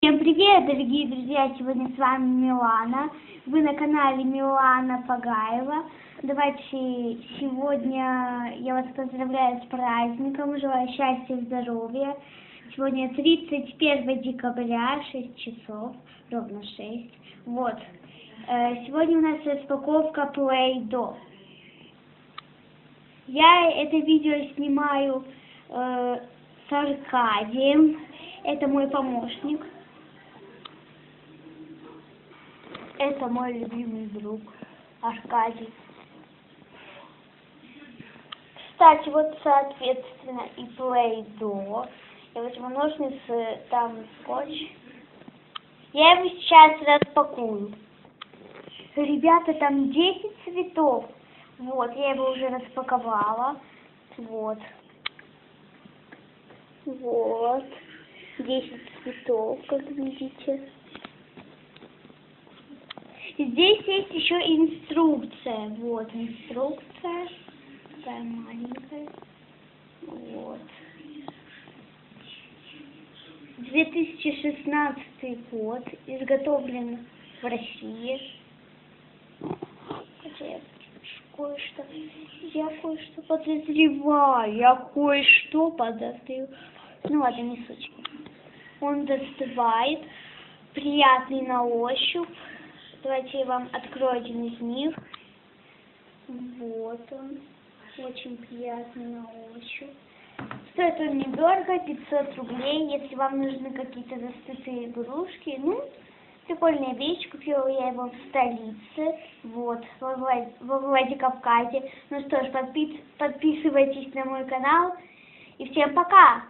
Всем привет, дорогие друзья! Сегодня с вами Милана. Вы на канале Милана Пагаева. Давайте сегодня я вас поздравляю с праздником, желаю счастья и здоровья. Сегодня 31 декабря, 6 часов, ровно 6. Вот. Сегодня у нас распаковка Play-Doh. Я это видео снимаю с Аркадием. Это мой помощник. Это мой любимый друг Аркадий. Кстати, вот соответственно и Play-Doh. Я возьму ножницы, там скотч. Я его сейчас распакую. Ребята, там 10 цветов. Вот, я его уже распаковала. Вот. Вот. 10 цветов, как видите. Здесь есть еще инструкция. Вот инструкция. Такая маленькая. Вот. 2016 год. Изготовлен в России. Хотя я кое-что подозреваю. Я кое-что подозреваю. Ну ладно, не суть. Он достывает. Приятный на ощупь. Давайте я вам открою один из них. Вот он. Очень приятный на ощупь. Стоит он недорого, 500 рублей. Если вам нужны какие-то застытые игрушки. Ну, прикольная вещь. Купила я его в столице. Вот, во Владикавказе. Ну что ж, подписывайтесь на мой канал. И всем пока!